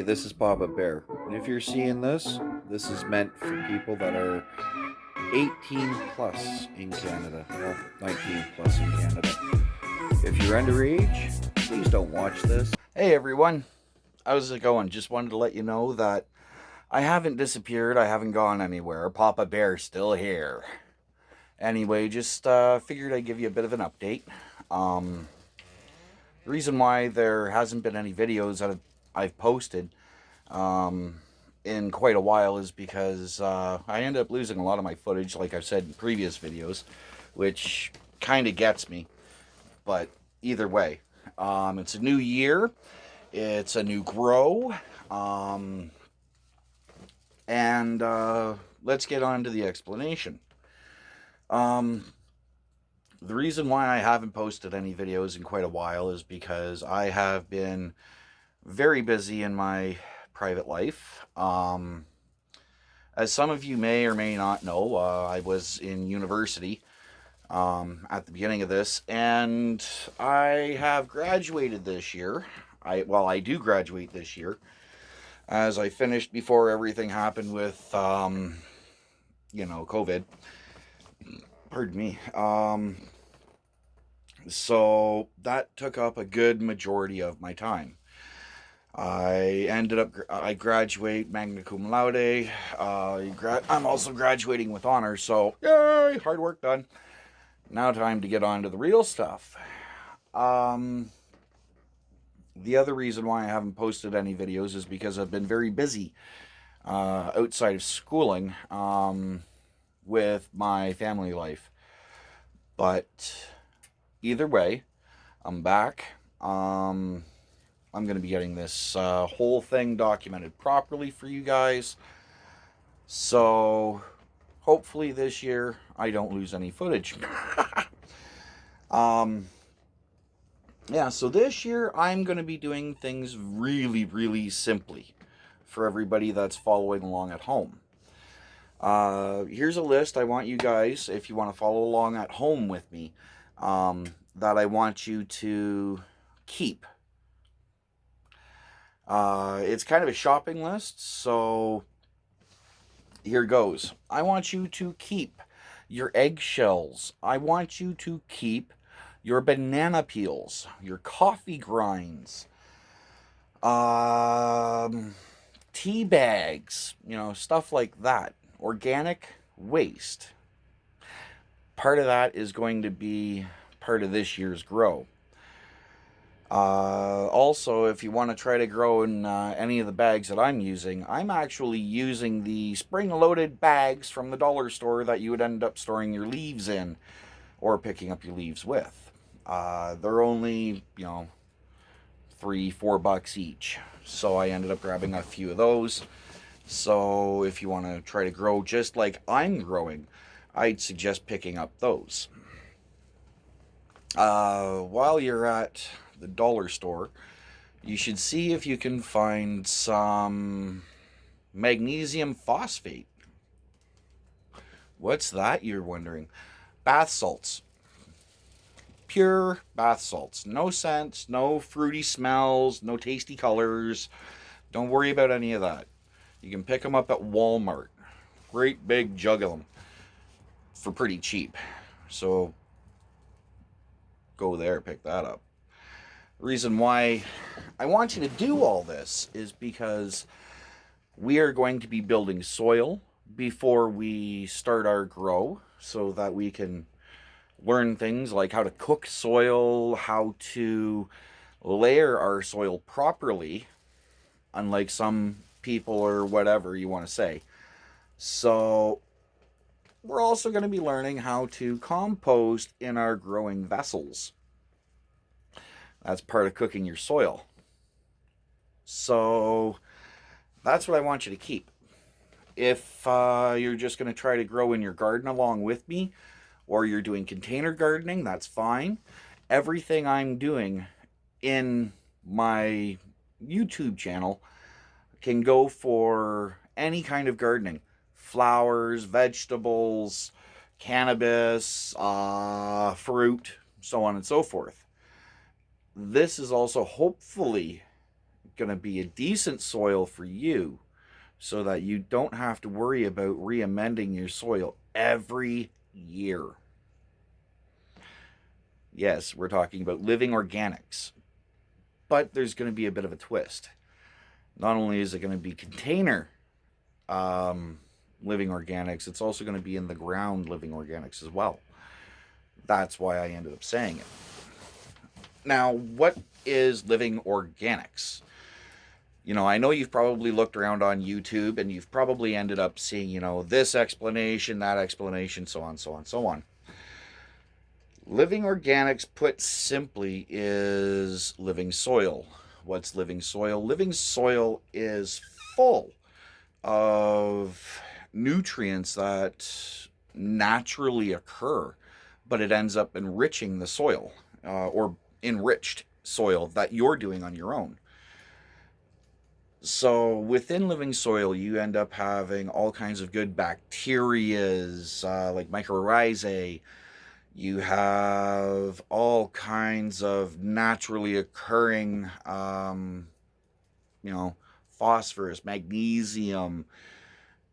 this is Poppa Bear. And if you're seeing this, this is meant for people that are 18 plus in Canada. Well, 19 plus in Canada. If you're underage, please don't watch this. Hey everyone, how's it going? Just wanted to let you know that I haven't disappeared, I haven't gone anywhere. Papa Bear's still here. Anyway, just figured I'd give you a bit of an update. The reason why there hasn't been any videos that I've posted in quite a while is because I ended up losing a lot of my footage, like I've said in previous videos, which kind of gets me. But either way, it's a new year. It's a new grow. And let's get on to the explanation. The reason why I haven't posted any videos in quite a while is because I have been very busy in my private life. As some of you may or may not know, I was in university at the beginning of this, and I have graduated this year. I do graduate this year, as I finished before everything happened with, COVID. Pardon me. So that took up a good majority of my time. I graduate magna cum laude. I'm also graduating with honors, so yay, hard work done. Now time to get on to the real stuff. The other reason why I haven't posted any videos is because I've been very busy outside of schooling with my family life. But either way, I'm back. I'm going to be getting this whole thing documented properly for you guys. So hopefully this year I don't lose any footage. Yeah, so this year I'm going to be doing things really, really simply for everybody that's following along at home. Here's a list I want you guys, if you want to follow along at home with me, that I want you to keep. It's kind of a shopping list, so here goes. I want you to keep your eggshells. I want you to keep your banana peels, your coffee grinds, tea bags, stuff like that. Organic waste. Part of that is going to be part of this year's grow. Also, if you want to try to grow in any of the bags that I'm using, I'm actually using the spring-loaded bags from the dollar store that you would end up storing your leaves in or picking up your leaves with. They're only, $3-4 each. So I ended up grabbing a few of those. So if you want to try to grow just like I'm growing, I'd suggest picking up those. While you're at the dollar store, you should see if you can find some magnesium phosphate. What's that, you're wondering? Bath salts. Pure bath salts. No scents, no fruity smells, no tasty colors. Don't worry about any of that. You can pick them up at Walmart. Great big jug of them for pretty cheap. So go there, pick that up. The reason why I want you to do all this is because we are going to be building soil before we start our grow so that we can learn things like how to cook soil, how to layer our soil properly, unlike some people or whatever you want to say. So we're also going to be learning how to compost in our growing vessels. That's part of cooking your soil. So that's what I want you to keep. If you're just going to try to grow in your garden along with me, or you're doing container gardening, that's fine. Everything I'm doing in my YouTube channel can go for any kind of gardening. Flowers, vegetables, cannabis, fruit, so on and so forth. This is also hopefully going to be a decent soil for you so that you don't have to worry about re-amending your soil every year. Yes, we're talking about living organics, but there's going to be a bit of a twist. Not only is it going to be container living organics, it's also going to be in the ground living organics as well. That's why I ended up saying it. Now, what is living organics? You know, I know you've probably looked around on YouTube and you've probably ended up seeing, you know, this explanation, that explanation, so on, so on, so on. Living organics, put simply, is living soil. What's living soil? Living soil is full of nutrients that naturally occur, but it ends up enriching the soil, or enriched soil that you're doing on your own. So within living soil, you end up having all kinds of good bacterias, like mycorrhizae. You have all kinds of naturally occurring, phosphorus, magnesium,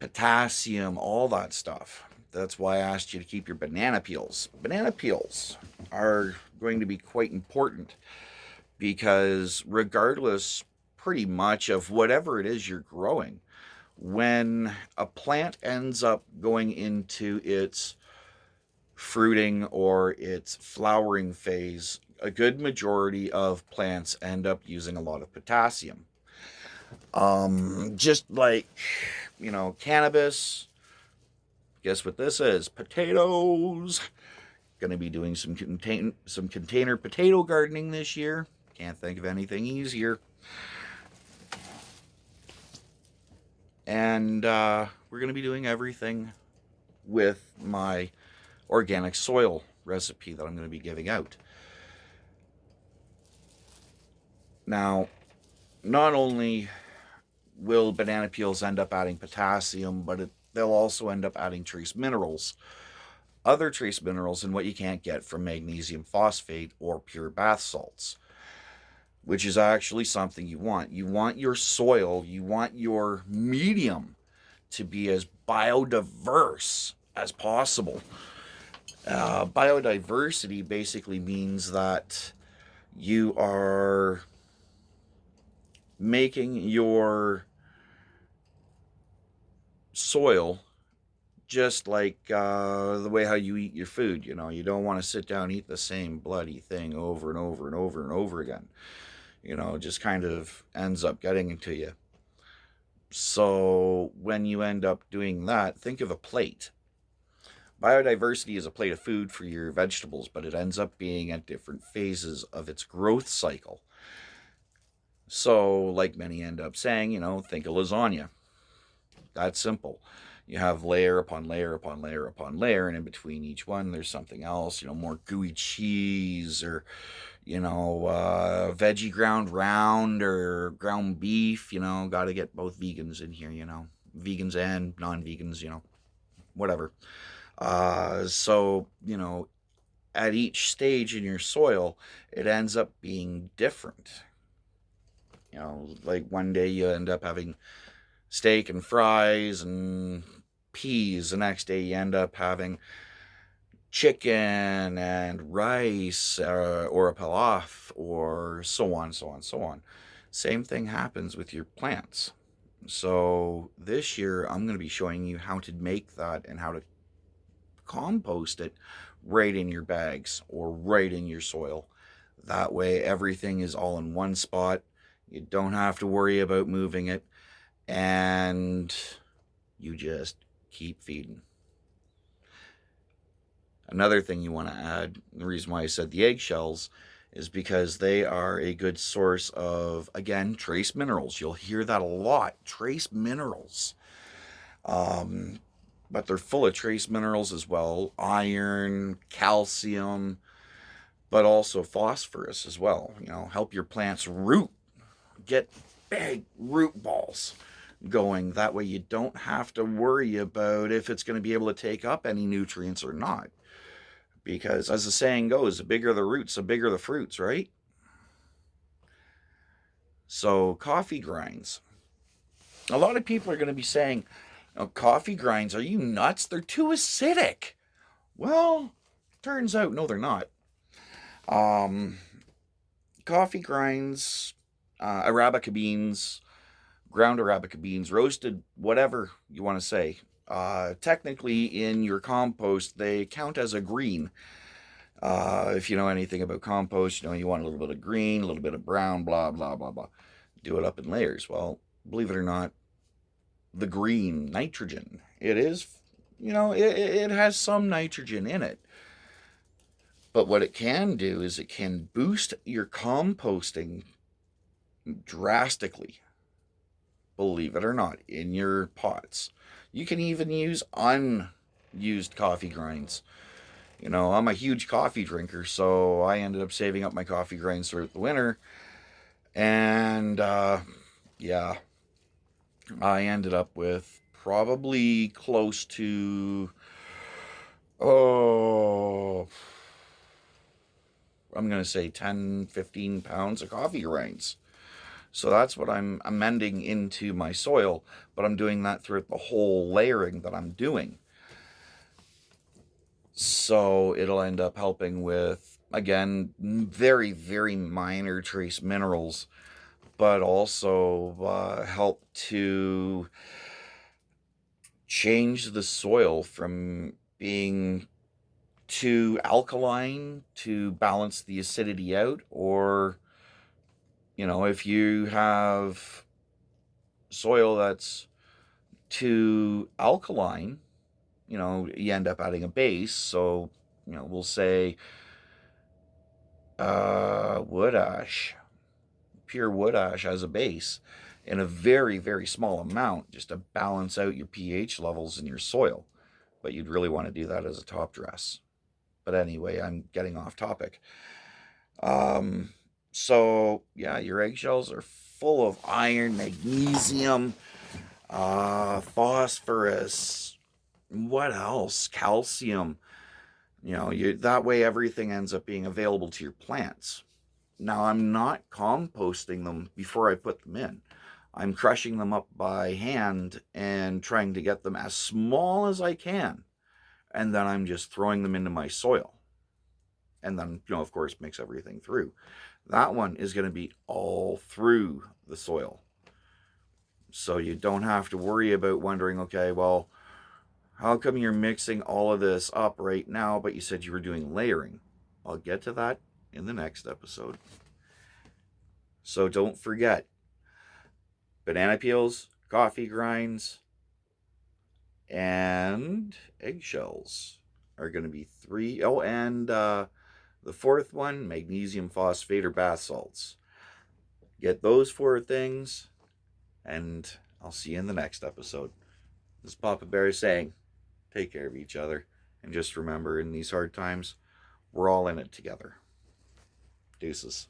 potassium, all that stuff. That's why I asked you to keep your banana peels. Banana peels are going to be quite important because regardless pretty much of whatever it is you're growing, when a plant ends up going into its fruiting or its flowering phase, a good majority of plants end up using a lot of potassium. Just like, cannabis. Guess what this is? Potatoes. Going to be doing some container potato gardening this year. Can't think of anything easier. And we're going to be doing everything with my organic soil recipe that I'm going to be giving out. Now, not only will banana peels end up adding potassium, but they'll also end up adding trace minerals. Other trace minerals and what you can't get from magnesium phosphate or pure bath salts, which is actually something you want. You want your soil, you want your medium to be as biodiverse as possible. Biodiversity basically means that you are making your soil just like the way how you eat your food. You don't want to sit down and eat the same bloody thing over and over and over and over again. It just kind of ends up getting into you. So when you end up doing that, think of a plate. Biodiversity is a plate of food for your vegetables, but it ends up being at different phases of its growth cycle. So, like many end up saying, think of lasagna. That's simple. You have layer upon layer upon layer upon layer, and in between each one, there's something else, more gooey cheese, or, veggie ground round, or ground beef, got to get both vegans in here, vegans and non-vegans, whatever. So, at each stage in your soil, it ends up being different. Like one day you end up having steak and fries and peas. The next day you end up having chicken and rice, or a pilaf, or so on, so on, so on. Same thing happens with your plants. So this year I'm going to be showing you how to make that and how to compost it right in your bags or right in your soil. That way everything is all in one spot. You don't have to worry about moving it, and you just keep feeding. Another thing you want to add, the reason why I said the eggshells, is because they are a good source of, again, trace minerals. You'll hear that a lot, trace minerals. But they're full of trace minerals as well, iron, calcium, but also phosphorus as well. Help your plants root, get big root balls going. That way you don't have to worry about if it's going to be able to take up any nutrients or not. Because as the saying goes, the bigger the roots, the bigger the fruits, right? So coffee grinds. A lot of people are going to be saying, oh, coffee grinds, are you nuts? They're too acidic. Well, turns out, no, they're not. Um, Coffee grinds, Arabica beans, ground Arabica beans, roasted, whatever you want to say. Technically, in your compost, they count as a green. If you know anything about compost, you know you want a little bit of green, a little bit of brown, blah, blah, blah, blah. Do it up in layers. Well, believe it or not, the green nitrogen, it is, it has some nitrogen in it. But what it can do is it can boost your composting drastically, believe it or not, in your pots. You can even use unused coffee grinds. I'm a huge coffee drinker, so I ended up saving up my coffee grinds throughout the winter. And yeah, I ended up with probably close to, oh, I'm going to say 10, 15 pounds of coffee grinds. So that's what I'm amending into my soil, but I'm doing that throughout the whole layering that I'm doing. So it'll end up helping with, again, very, very minor trace minerals, but also help to change the soil from being too alkaline to balance the acidity out. Or, if you have soil that's too alkaline, you end up adding a base. So, we'll say wood ash, pure wood ash as a base in a very, very small amount just to balance out your pH levels in your soil. But you'd really want to do that as a top dress. But anyway, I'm getting off topic. So, yeah, your eggshells are full of iron, magnesium, phosphorus, what else? Calcium. That way everything ends up being available to your plants. Now, I'm not composting them before I put them in. I'm crushing them up by hand and trying to get them as small as I can. And then I'm just throwing them into my soil. And then, of course, mix everything through. That one is going to be all through the soil. So you don't have to worry about wondering, okay, well, how come you're mixing all of this up right now, but you said you were doing layering? I'll get to that in the next episode. So don't forget, banana peels, coffee grinds, and eggshells are going to be 3. Oh, and the fourth one, magnesium phosphate or bath salts. Get those 4 things, and I'll see you in the next episode. This is Papa Bear saying, take care of each other. And just remember, in these hard times, we're all in it together. Deuces.